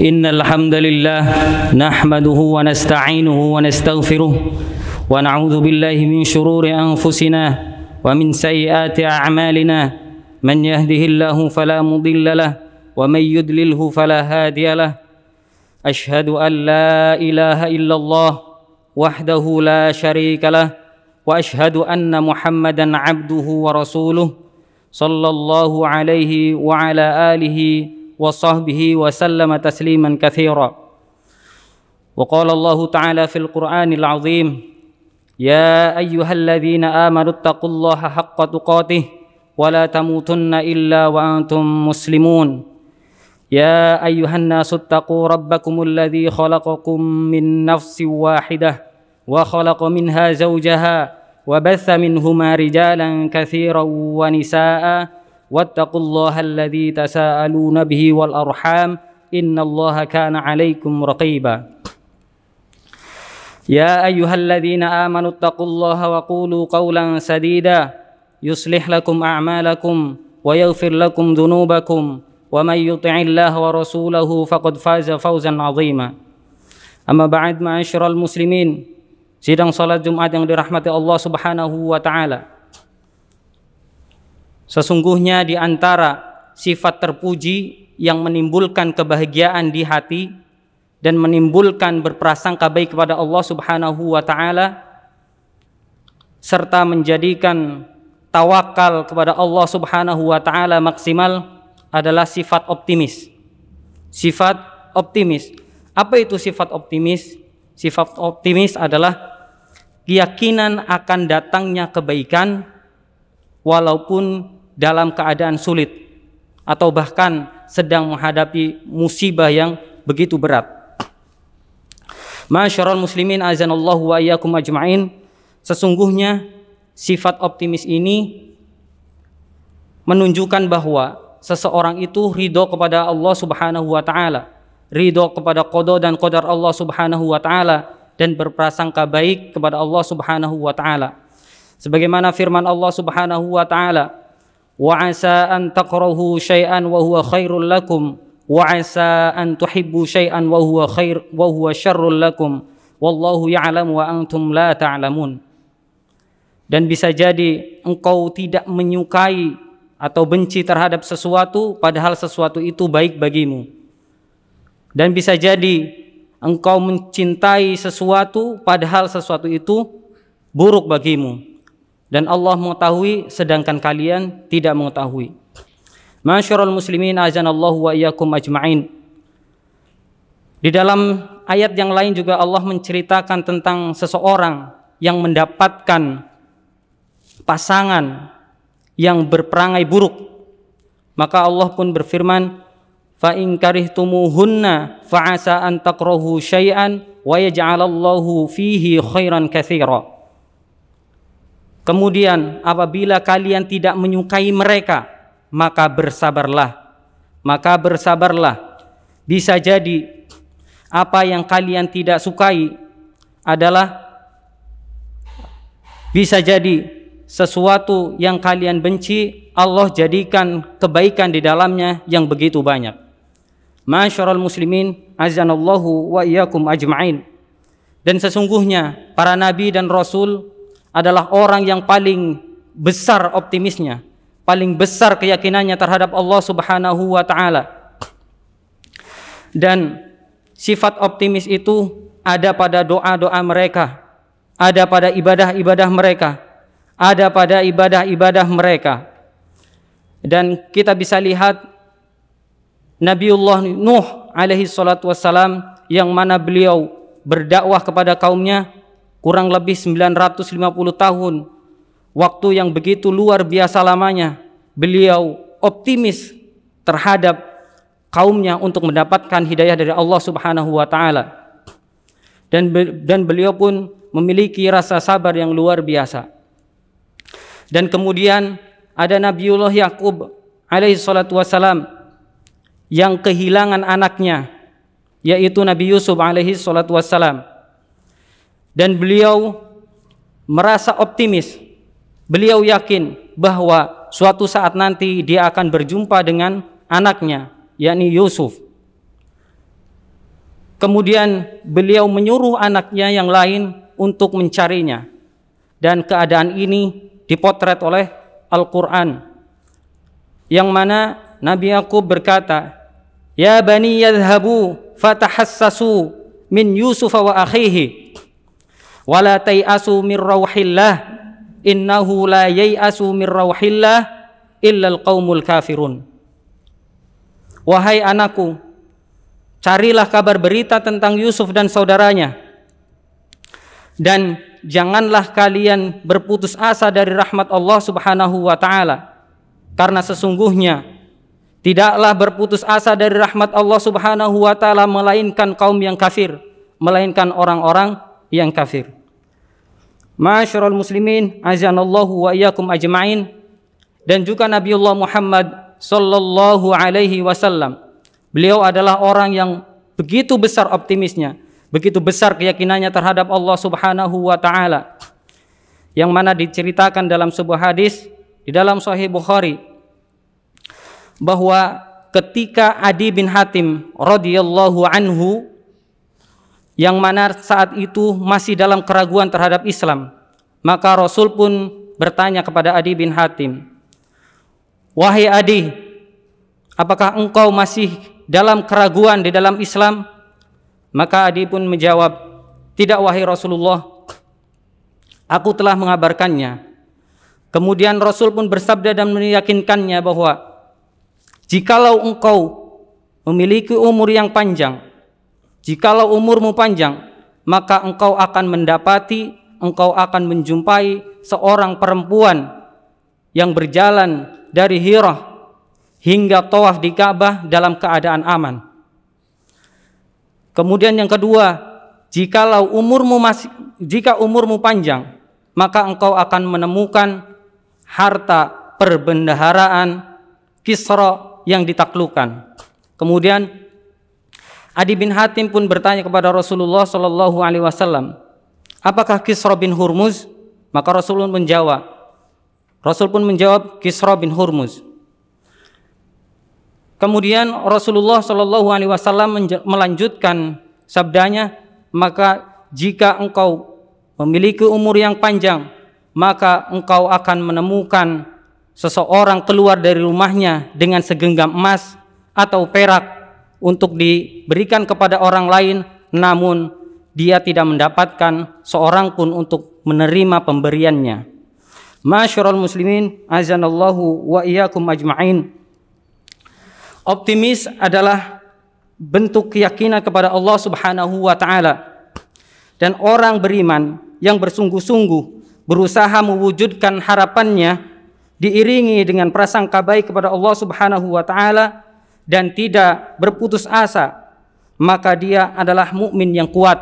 إن الحمد لله نحمده ونستعينه ونستغفره ونعوذ بالله من شرور أنفسنا ومن سيئات أعمالنا من يهده الله فلا مضل له ومن يضلله فلا هادي له أشهد أن لا إله إلا الله وحده لا شريك له وأشهد أن محمدا عبده ورسوله صلى الله عليه وعلى آله وصحبه وسلم تسليما كثيرا. وقال الله تعالى في القرآن العظيم يا أيها الذين آمنوا اتقوا الله حق تقاته ولا تموتن إلا وأنتم مسلمون. يا أيها الناس اتقوا ربكم الذي خلقكم من نفس واحدة وخلق منها زوجها وبث منهما رجالا كثيرا ونساء واتقوا الله الذي تساءلون به والأرحام إن الله كان عليكم رقيبا. يا أيها الذين آمنوا اتقوا الله وقولوا قولا سديدا يصلح لكم أعمالكم ويغفر لكم ذنوبكم ومن يطع الله ورسوله فقد فاز فوزا عظيما. أما بعد معاشر المسلمين, sidang salat Jumat yang dirahmati Allah Subhanahu wa taala. Sesungguhnya di antara sifat terpuji yang menimbulkan kebahagiaan di hati dan menimbulkan berprasangka baik kepada Allah Subhanahu wa taala serta menjadikan tawakal kepada Allah Subhanahu wa taala maksimal adalah sifat optimis. Sifat optimis. Apa itu sifat optimis? Sifat optimis adalah keyakinan akan datangnya kebaikan walaupun dalam keadaan sulit atau bahkan sedang menghadapi musibah yang begitu berat. Ma'asyiral muslimin azanallahu wa iyyakum ajma'in, sesungguhnya sifat optimis ini menunjukkan bahwa seseorang itu ridho kepada Allah Subhanahu wa taala, ridho kepada qada dan qadar Allah Subhanahu wa taala dan berprasangka baik kepada Allah Subhanahu wa taala. Sebagaimana firman Allah Subhanahu wa taala, wa asa an takrahu syai'an wa huwa khairul lakum wa asa an tuhibbu syai'an wa huwa syarrul lakum wallahu ya'lamu wa antum la ta'lamun. Dan bisa jadi engkau tidak menyukai atau benci terhadap sesuatu padahal sesuatu itu baik bagimu. Dan bisa jadi engkau mencintai sesuatu padahal sesuatu itu buruk bagimu. Dan Allah mengetahui sedangkan kalian tidak mengetahui. Ma'asyiral muslimin azanallahu wa iyyakum ajma'in. Di dalam ayat yang lain juga Allah menceritakan tentang seseorang yang mendapatkan pasangan yang berperangai buruk. Maka Allah pun berfirman, fa in karihtumuhunna fa asa an takrahu syai'an wa yaj'alallahu fihi khairan katsira. Kemudian apabila kalian tidak menyukai mereka, maka bersabarlah. Maka bersabarlah. Bisa jadi apa yang kalian tidak sukai adalah bisa jadi sesuatu yang kalian benci, Allah jadikan kebaikan di dalamnya yang begitu banyak. Ma'asyiral muslimin azanallahu wa iyyakum ajma'in. Dan sesungguhnya para nabi dan rasul adalah orang yang paling besar optimisnya, paling besar keyakinannya terhadap Allah Subhanahu wa taala. Dan sifat optimis itu ada pada doa-doa mereka, ada pada ibadah-ibadah mereka, ada pada ibadah-ibadah mereka. Dan kita bisa lihat Nabiullah Nuh alaihi salatu wassalam yang mana beliau berdakwah kepada kaumnya kurang lebih 950 tahun, waktu yang begitu luar biasa lamanya. Beliau optimis terhadap kaumnya untuk mendapatkan hidayah dari Allah Subhanahu wa taala. Dan beliau pun memiliki rasa sabar yang luar biasa. Dan kemudian ada Nabiullah Yakub alaihi salatu wassalam yang kehilangan anaknya, yaitu Nabi Yusuf alaihi salatu wassalam. Dan beliau merasa optimis. Beliau yakin bahwa suatu saat nanti dia akan berjumpa dengan anaknya, yakni Yusuf. Kemudian beliau menyuruh anaknya yang lain untuk mencarinya. Dan keadaan ini dipotret oleh Al-Quran, yang mana Nabi Yakub berkata, "Ya bani yadhhabu fatahassasu min Yusuf wa akhihi wa la tay'asu min rauhillah innahu la yai'asu min rauhillah illa al-qaumul kafirun." Wahai anakku, carilah kabar berita tentang Yusuf dan saudaranya, dan janganlah kalian berputus asa dari rahmat Allah Subhanahu wa ta'ala, karena sesungguhnya tidaklah berputus asa dari rahmat Allah Subhanahu wa ta'ala melainkan kaum yang kafir, melainkan orang-orang yang kafir. Ma'asyiral muslimin, azanallahu wa iyyakum ajma'in. Dan juga Nabiullah Muhammad sallallahu alaihi wasallam, beliau adalah orang yang begitu besar optimisnya, begitu besar keyakinannya terhadap Allah Subhanahu wa ta'ala, yang mana diceritakan dalam sebuah hadis di dalam Sahih Bukhari, bahwa ketika Adi bin Hatim radhiyallahu anhu, yang mana saat itu masih dalam keraguan terhadap Islam, maka Rasul pun bertanya kepada Adi bin Hatim, "Wahai Adi, apakah engkau masih dalam keraguan di dalam Islam?" Maka Adi pun menjawab, "Tidak wahai Rasulullah, aku telah mengabarkannya." Kemudian Rasul pun bersabda dan meyakinkannya bahwa jikalau engkau memiliki umur yang panjang, jikalau umurmu panjang, maka engkau akan mendapati, engkau akan menjumpai seorang perempuan yang berjalan dari Hira hingga tawaf di Ka'bah dalam keadaan aman. Kemudian yang kedua, jika umurmu panjang, maka engkau akan menemukan harta perbendaharaan Kisra yang ditaklukkan. Kemudian Adi bin Hatim pun bertanya kepada Rasulullah sallallahu alaihi wasallam, "Apakah Kisra bin Hurmuz?" Maka Rasul pun menjawab, "Kisra bin Hurmuz." Kemudian Rasulullah sallallahu alaihi wasallam melanjutkan sabdanya, "Maka jika engkau memiliki umur yang panjang, maka engkau akan menemukan seseorang keluar dari rumahnya dengan segenggam emas atau perak untuk diberikan kepada orang lain, namun dia tidak mendapatkan seorang pun untuk menerima pemberiannya." Ma'asyiral muslimin, azanallahu wa iyyakum ajma'in. Optimis adalah bentuk keyakinan kepada Allah Subhanahu wa ta'ala, dan orang beriman yang bersungguh-sungguh berusaha mewujudkan harapannya diiringi dengan prasangka baik kepada Allah Subhanahu wa ta'ala dan tidak berputus asa, maka dia adalah mukmin yang kuat,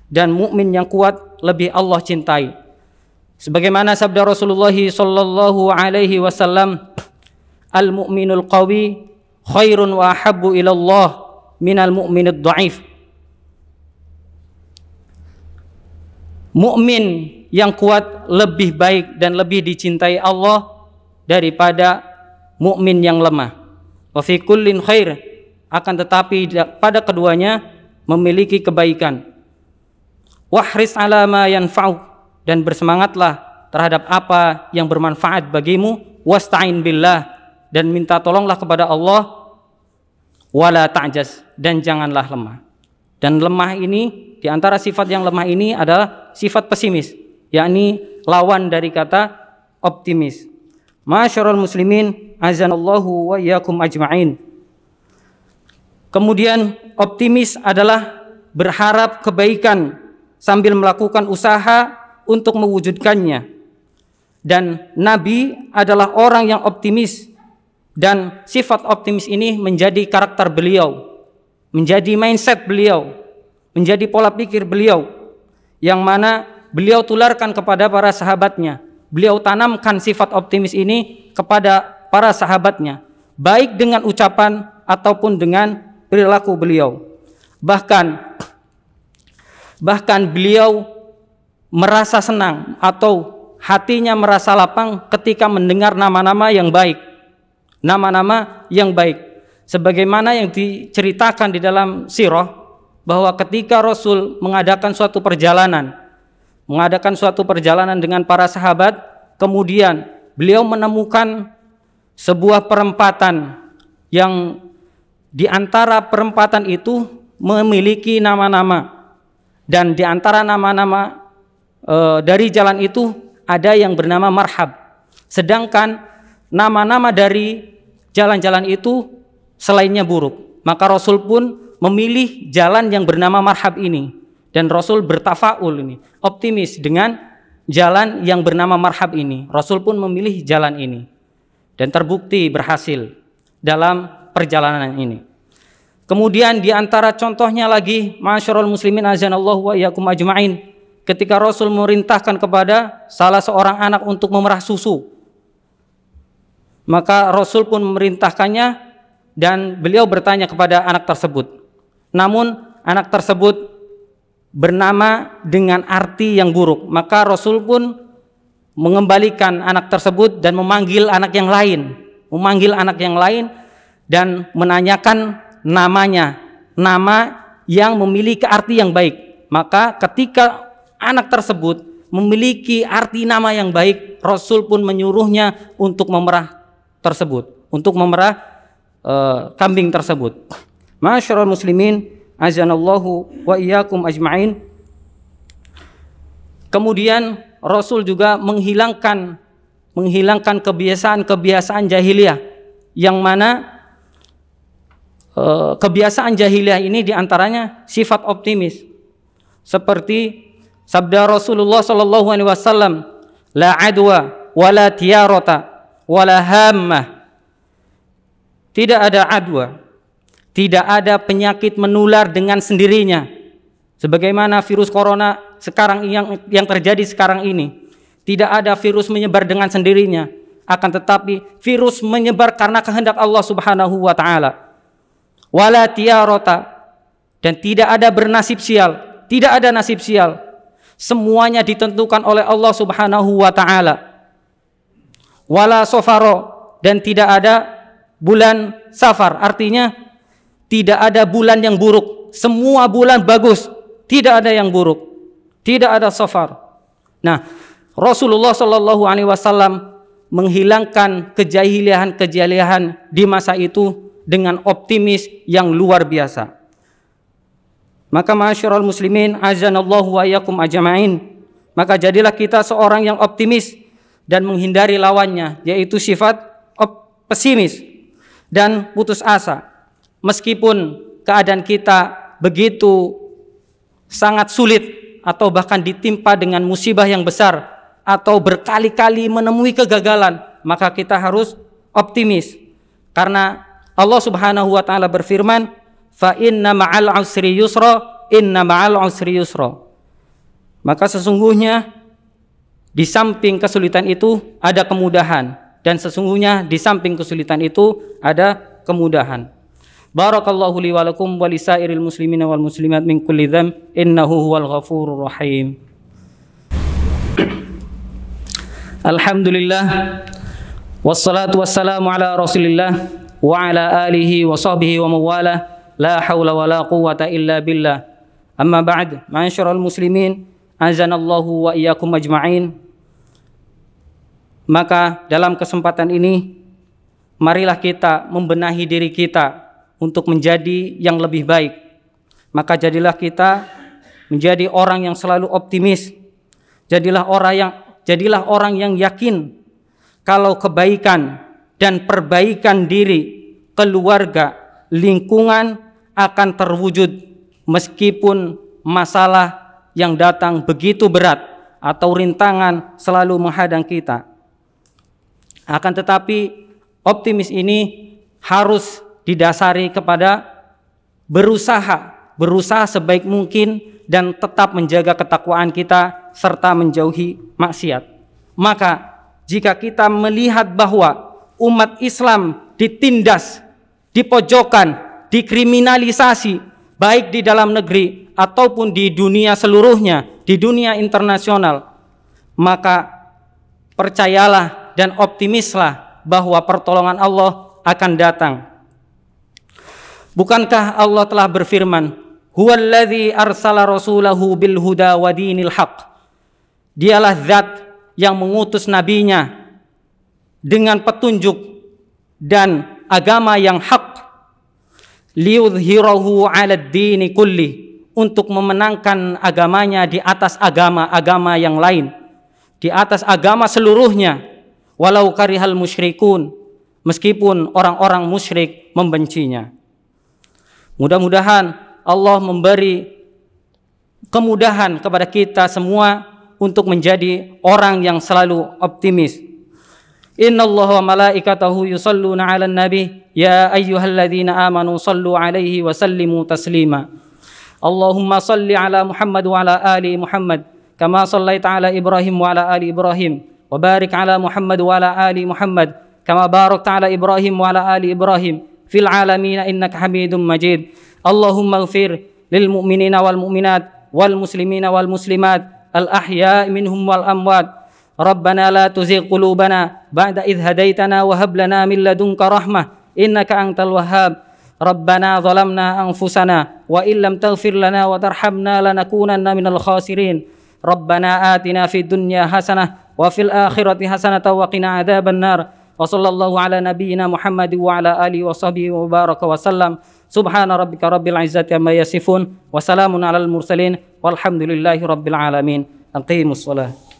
dan mukmin yang kuat lebih Allah cintai. Sebagaimana sabda Rasulullah sallallahu alaihi wasallam, "Al-mu'minul qawi khairun wa ahabbu ila Allah minal mu'minid dha'if." Mukmin yang kuat lebih baik dan lebih dicintai Allah daripada mukmin yang lemah. Wa fi kullin khair, akan tetapi pada keduanya memiliki kebaikan. Wahris ala ma yanfa'u, dan bersemangatlah terhadap apa yang bermanfaat bagimu. Wasta'in billah, dan minta tolonglah kepada Allah. Wala ta'jaz, dan janganlah lemah. Dan lemah ini, di antara sifat yang lemah ini adalah sifat pesimis, yakni lawan dari kata optimis. Ma'asyiral muslimin, azanallahu wa iyyakum ajma'in. Kemudian optimis adalah berharap kebaikan sambil melakukan usaha untuk mewujudkannya. Dan Nabi adalah orang yang optimis, dan sifat optimis ini menjadi karakter beliau, menjadi mindset beliau, menjadi pola pikir beliau, yang mana beliau tularkan kepada para sahabatnya. Beliau tanamkan sifat optimis ini kepada para sahabatnya, baik dengan ucapan ataupun dengan perilaku beliau. Bahkan beliau merasa senang atau hatinya merasa lapang ketika mendengar nama-nama yang baik. Nama-nama yang baik. Sebagaimana yang diceritakan di dalam sirah, bahwa ketika Rasul mengadakan suatu perjalanan dengan para sahabat, kemudian beliau menemukan sebuah perempatan yang di antara perempatan itu memiliki nama-nama, dan di antara nama-nama dari jalan itu ada yang bernama Marhab, sedangkan nama-nama dari jalan-jalan itu selainnya buruk. Maka Rasul pun memilih jalan yang bernama Marhab ini, dan Rasul bertafaul ini, optimis dengan jalan yang bernama Marhab ini. Rasul pun memilih jalan ini dan terbukti berhasil dalam perjalanan ini. Kemudian di antara contohnya lagi, ma'asyiral muslimin azanallahu wa iyyakum ajma'in, ketika Rasul memerintahkan kepada salah seorang anak untuk memerah susu, maka Rasul pun memerintahkannya dan beliau bertanya kepada anak tersebut. Namun anak tersebut bernama dengan arti yang buruk, maka Rasul pun mengembalikan anak tersebut dan memanggil anak yang lain dan menanyakan namanya, nama yang memiliki arti yang baik. Maka ketika anak tersebut memiliki arti nama yang baik, Rasul pun menyuruhnya untuk memerah kambing tersebut. Ma'asyiral muslimin azanallahu wa iyyakum ajma'in. Kemudian Rasul juga menghilangkan kebiasaan jahiliyah, yang mana kebiasaan jahiliyah ini diantaranya sifat optimis, seperti sabda Rasulullah sallallahu alaihi wasallam, la adwa wala tiyarata wala hammah. Tidak ada adwa, tidak ada penyakit menular dengan sendirinya, sebagaimana virus corona sekarang yang terjadi sekarang ini. Tidak ada virus menyebar dengan sendirinya, akan tetapi virus menyebar karena kehendak Allah Subhanahu wa taala. Wala tiyarata, dan tidak ada bernasib sial, tidak ada nasib sial. Semuanya ditentukan oleh Allah Subhanahu wa taala. Wala sofaro, dan tidak ada bulan safar, artinya tidak ada bulan yang buruk, semua bulan bagus, tidak ada yang buruk, tidak ada safar. Nah, Rasulullah Shallallahu Alaihi Wasallam menghilangkan kejahilian di masa itu dengan optimis yang luar biasa. Maka ma'asyiral muslimin azanallahu wa iyyakum ajma'in, maka jadilah kita seorang yang optimis dan menghindari lawannya, yaitu sifat pesimis dan putus asa. Meskipun keadaan kita begitu sangat sulit atau bahkan ditimpa dengan musibah yang besar atau berkali-kali menemui kegagalan, maka kita harus optimis, karena Allah Subhanahu wa taala berfirman, fa inna ma'al usri yusra, inna ma'al usri yusra. Maka sesungguhnya di samping kesulitan itu ada kemudahan, dan sesungguhnya di samping kesulitan itu ada kemudahan. Barakallahu li wa lakum wa lisairil muslimina wal muslimat min kulli dzam, innahu huwal ghafurur rahim. Alhamdulillah, wassalatu wassalamu ala Rasulillah wa ala alihi wa sahbihi wa mawala, la haula wa la quwwata illa billah. Amma ba'd, ma'asyiral muslimin azanallahu wa iyyakum ajma'in. Maka dalam kesempatan ini, marilah kita membenahi diri kita untuk menjadi yang lebih baik. Maka jadilah kita menjadi orang yang selalu optimis. Jadilah orang yang yakin kalau kebaikan dan perbaikan diri, keluarga, lingkungan akan terwujud meskipun masalah yang datang begitu berat atau rintangan selalu menghadang kita. Akan tetapi optimis ini harus didasari kepada berusaha sebaik mungkin dan tetap menjaga ketakwaan kita serta menjauhi maksiat. Maka jika kita melihat bahwa umat Islam ditindas, dipojokkan, dikriminalisasi, baik di dalam negeri ataupun di dunia seluruhnya, di dunia internasional, maka percayalah dan optimislah bahwa pertolongan Allah akan datang. Bukankah Allah telah berfirman, Huwallazi arsala rasulahu bil huda wa dinil haq. Dialah zat yang mengutus nabinya dengan petunjuk dan agama yang hak. Liyudhhirahu 'alad dini kulli, untuk memenangkan agamanya di atas agama-agama yang lain, di atas agama seluruhnya. Walau karihal musyrikun, meskipun orang-orang musyrik membencinya. Mudah-mudahan Allah memberi kemudahan kepada kita semua untuk menjadi orang yang selalu optimis. Innallaha wa malaikatahu yusalluna 'alan nabi ya ayyuhalladzina amanu sallu 'alaihi wa sallimu taslima. Allahumma salli 'ala Muhammad wa 'ala ali Muhammad kama shallaita 'ala Ibrahim wa 'ala ali Ibrahim wa barik 'ala Muhammad wa 'ala ali Muhammad kama barakta 'ala Ibrahim wa 'ala ali Ibrahim fil 'alamin innaka Hamidum Majid. Allahumma ighfir lil mu'minina wal mu'minat wal muslimina wal muslimat al ahya' minhum wal amwat. Rabbana la tuzigh qulubana ba'da idh hadaitana wa hab lana min ladunka rahmah innaka antal wahhab. Rabbana zalamna anfusana wa illam taghfir lana wa tarhamna lanakunanna minal khasirin. Rabbana atina fid dunya hasanah wa fil akhirati hasanah wa qina adzaban nar. Wa sallallahu ala nabiyyina Muhammad wa ala alihi wa sahbihi wa baraka wa sallam. Subhana rabbika rabbil izzati amma yasifun wa salamun alal mursalin walhamdulillahi rabbil alamin. Aqimus shalah.